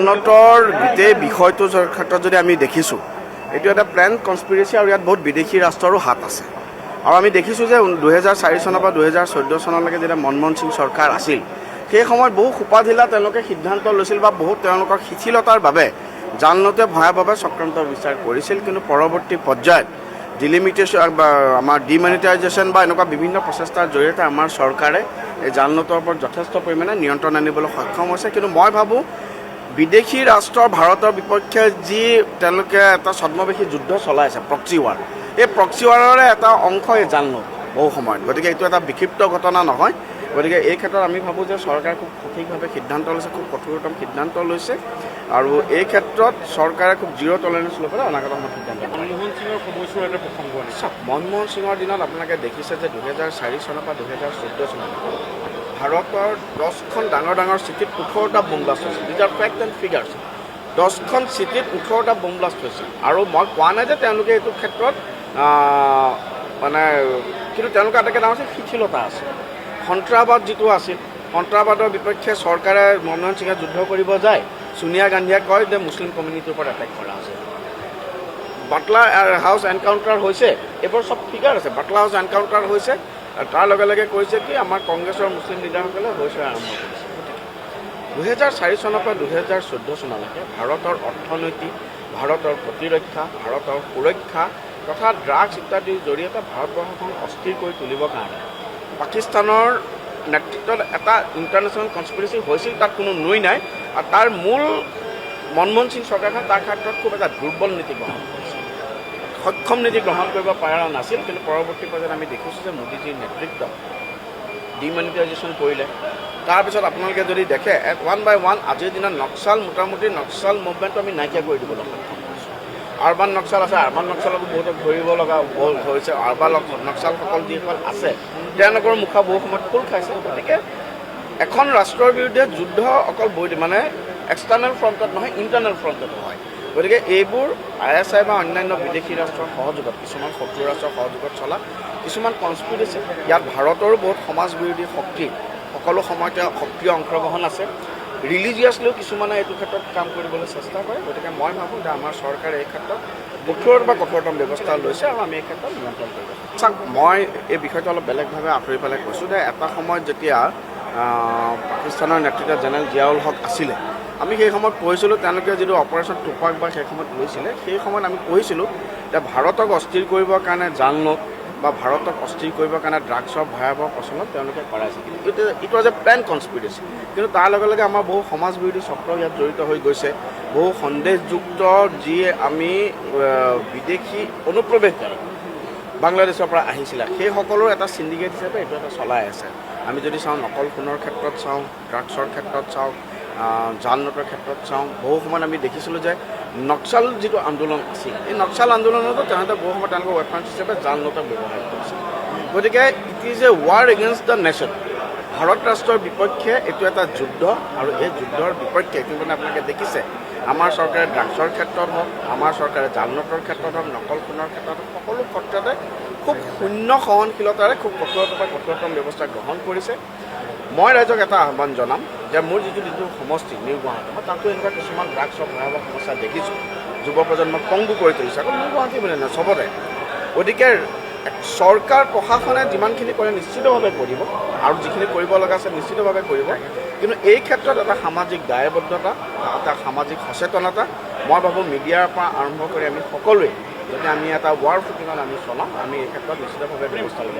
নোটৰ গোটেই বিষয়টোৰ ক্ষেত্ৰত যদি আমি দেখিছোঁ, এইটো এটা প্লেন কনস্পিৰেচি আৰু ইয়াত বহুত বিদেশী ৰাষ্ট্ৰৰো হাত আছে। আৰু আমি দেখিছোঁ যে 2004 চনৰ পৰা 2014 চনলৈকে যেতিয়া মনমোহন সিং চৰকাৰ আছিল, সেই সময়ত বহু সোপাঢিলা তেওঁলোকে সিদ্ধান্ত লৈছিল বা বহুত তেওঁলোকৰ শিথিলতাৰ বাবে জাল নোটে ভয়াৱহ চক্ৰান্ত বিচাৰ কৰিছিল। কিন্তু পৰৱৰ্তী পৰ্যায়ত ডিলিমিটেশ্যন বা আমাৰ ডিমনিটাইজেশ্যন বা এনেকুৱা বিভিন্ন প্ৰচেষ্টাৰ জৰিয়তে আমাৰ চৰকাৰে এই জাল নোটৰ ওপৰত যথেষ্ট পৰিমাণে নিয়ন্ত্ৰণ আনিবলৈ সক্ষম হৈছে। কিন্তু মই ভাবোঁ বিদেশী ৰাষ্ট্ৰৰ ভাৰতৰ বিপক্ষে যি তেওঁলোকে এটা ছদ্মবেশী যুদ্ধ চলাইছে, প্ৰক্সি ৱাৰ, এই প্ৰক্সি ৱাৰৰে এটা অংশ এই জাল নোট বহু সময়ত। গতিকে এইটো এটা বিক্ষিপ্ত ঘটনা নহয়। গতিকে এই ক্ষেত্ৰত আমি ভাবোঁ যে চৰকাৰে খুব সঠিকভাৱে সিদ্ধান্ত লৈছে, খুব কঠোৰতম সিদ্ধান্ত লৈছে আৰু এই ক্ষেত্ৰত চৰকাৰে খুব জিৰ' টলাৰেঞ্চ লৈ পেলাই অনাগত সময়ত সিদ্ধান্ত লয়। মনমোহন সিঙৰ সময়ছোৱাৰ এটা প্ৰসংগ চাওক, মনমোহন সিঙৰ দিনত আপোনালোকে দেখিছে যে 2004 চনৰ পৰা 2014 চনলৈকে ভাৰতৰ 10খন ডাঙৰ ডাঙৰ চিটিত 18টা বোম ব্লাষ্ট হৈছিল। These are fact and figures. 10খন চিটিত 18টা বোম ব্লাষ্ট হৈছিল। আৰু মই কোৱা নাই যে তেওঁলোকে এইটো ক্ষেত্ৰত মানে, কিন্তু তেওঁলোকৰ আটাইতকৈ ডাঙৰ শিথিলতা আছে। সন্ত্ৰাসবাদ যিটো আছিল, সন্ত্ৰাসবাদৰ বিপক্ষে চৰকাৰে মনমোহন সিঙে যুদ্ধ কৰিব যায়, ছোনিয়া গান্ধীয়ে কয় যে মুছলিম কমিউনিটিৰ ওপৰত এটেক কৰা হৈছে। বাটলা হাউচ এনকাউণ্টাৰ হৈছে, এইবোৰ চব ফিগাৰ আছে। বাটলা হাউচ এনকাউণ্টাৰ হৈছে, তাৰ লগে লগে কৈছে কি আমাৰ কংগ্ৰেছৰ মুছলিম লিডাৰসকলে হৈছে আৰম্ভ কৰিছে। 2004 চনৰ পৰা 2014 চনলৈকে ভাৰতৰ অৰ্থনীতি, ভাৰতৰ প্ৰতিৰক্ষা, ভাৰতৰ সুৰক্ষা তথা ড্ৰাগছ ইত্যাদিৰ জৰিয়তে ভাৰতবৰ্ষখন অস্থিৰ কৰি তুলিবৰ কাৰণে পাকিস্তানৰ নেতৃত্বত এটা ইণ্টাৰনেশ্যনেল কনস্পিৰেচি হৈছিল, তাত কোনো নুই নাই। আৰু তাৰ মূল মনমোহন সিং চৰকাৰখন তাৰ ক্ষেত্ৰত খুব এটা দুৰ্বল নীতি গ্ৰহণ কৰিছিল, সক্ষম নীতি গ্ৰহণ কৰিব পৰা নাছিল। কিন্তু পৰৱৰ্তী পৰ্যায়ত আমি দেখিছোঁ যে মোদীজীৰ নেতৃত্বত ডিমনিটাইজেশ্যন কৰিলে। তাৰপিছত আপোনালোকে যদি দেখে ওৱান বাই ওৱান আজিৰ দিনত নক্সাল, মোটামুটি নক্সাল মুভমেণ্টটো আমি নাইকিয়া কৰি দিবলৈ সক্ষম হৈছোঁ। আৰবান নক্সাল আছে, আৰবান নক্সালকো বহুতক ধৰিব লগা হৈছে। আৰবান নক্সালসকল যিসকল আছে তেওঁলোকৰ মুখা বহু সময়ত খোল খাইছে। গতিকে এখন ৰাষ্ট্ৰৰ বিৰুদ্ধে যুদ্ধ অকল মানে এক্সটাৰ্নেল ফ্ৰণ্টত নহয়, ইণ্টাৰনেল ফ্ৰণ্টতো হয়। গতিকে এইবোৰ ISI বা অন্যান্য বিদেশী ৰাষ্ট্ৰৰ সহযোগত, কিছুমান শত্ৰু ৰাষ্ট্ৰৰ সহযোগত চলা কিছুমান কনস্পিৰেচি। ইয়াত ভাৰতৰো বহুত সমাজ বিৰোধী শক্তি সকলো সময়তে সক্ৰিয় অংশগ্ৰহণ আছে। ৰিলিজিয়াছলিও কিছুমানে এইটো ক্ষেত্ৰত কাম কৰিবলৈ চেষ্টা কৰে। গতিকে মই ভাবোঁ যে আমাৰ চৰকাৰে এই ক্ষেত্ৰত কঠোৰতম ব্যৱস্থা লৈছে আৰু আমি এই ক্ষেত্ৰত নিয়ন্ত্ৰণ কৰিব। চাওক, মই এই বিষয়টো অলপ বেলেগভাৱে আঁতৰি পেলাই কৈছোঁ যে এটা সময়ত যেতিয়া পাকিস্তানৰ নেতৃত্বত জেনেৰেল জিয়াউল হক আছিলে, আমি সেই সময়ত কৈছিলোঁ তেওঁলোকে যিটো অপাৰেশ্যন টোপাক বা সেই সময়ত লৈছিলে, সেই সময়ত আমি কৈছিলোঁ যে ভাৰতক অস্থিৰ কৰিবৰ কাৰণে জাল নোট বা ভাৰতক অস্থিৰ কৰিবৰ কাৰণে ড্ৰাগছৰ ভয়াৱহ প্ৰচলন তেওঁলোকে কৰাইছিল। কিন্তু ইট ৱাজ এ প্লেন কনস্পিৰেচি। কিন্তু তাৰ লগে লগে আমাৰ বহু সমাজ বিৰোধী চক্ৰ ইয়াত জড়িত হৈ গৈছে। বহু সন্দেহযুক্ত যি আমি বিদেশী অনুপ্ৰৱেশকাৰী বাংলাদেশৰ পৰা আহিছিলে, সেইসকলৰ এটা চিণ্ডিকেট হিচাপে এইটো এটা চলাই আছে। আমি যদি চাওঁ, নকল সোণৰ ক্ষেত্ৰত চাওঁ, ড্ৰাগছৰ ক্ষেত্ৰত চাওঁ, জাল নোটৰ ক্ষেত্ৰত চাওঁ, বহু সময়ত আমি দেখিছিলোঁ যে নক্সাল যিটো আন্দোলন আছিল, এই নক্সাল আন্দোলনতো তেওঁলোকে বহু সময়ত তেওঁলোকৰ ৱেপনছ হিচাপে জাল নোটক ব্যৱহাৰ কৰিছিল। গতিকে it is a war against the nation. Bharat ৰাষ্ট্ৰৰ বিপক্ষে এইটো এটা যুদ্ধ আৰু এই যুদ্ধৰ বিপক্ষে কিন্তু আপোনালোকে দেখিছে আমাৰ চৰকাৰে ড্ৰাগছৰ ক্ষেত্ৰত হওক, আমাৰ চৰকাৰে জাল নোটৰ ক্ষেত্ৰত হওক, নকল সোণৰ ক্ষেত্ৰত হওক, সকলো ক্ষেত্ৰতে খুব শূন্য সহনশীলতাৰে খুব কঠোৰতম ব্যৱস্থা গ্ৰহণ কৰিছে। মই ৰাইজক এটা আহ্বান জনাম যে মোৰ যিটো সমষ্টি নিউ গুৱাহাটী, মই তাতো এনেকুৱা কিছুমান ড্ৰাগছৰ ভয়াৱহ সমস্যা দেখিছোঁ, যুৱ প্ৰজন্মক পংগু কৰি তুলিছে। আকৌ নিউ গুৱাহাটী বুলি নহয়, চবতে। গতিকে চৰকাৰ প্ৰশাসনে যিমানখিনি কৰে নিশ্চিতভাৱে কৰিব আৰু যিখিনি কৰিব লগা আছে নিশ্চিতভাৱে কৰিব। কিন্তু এই ক্ষেত্ৰত এটা সামাজিক দায়বদ্ধতা, এটা সামাজিক সচেতনতা, মই ভাবোঁ মিডিয়াৰ পৰা আৰম্ভ কৰি আমি সকলোৱে যদি আমি এটা ৱাৰ ফুটিঙত আমি চলাওঁ, আমি এই ক্ষেত্ৰত নিশ্চিতভাৱে ব্যৱস্থা ল'ব।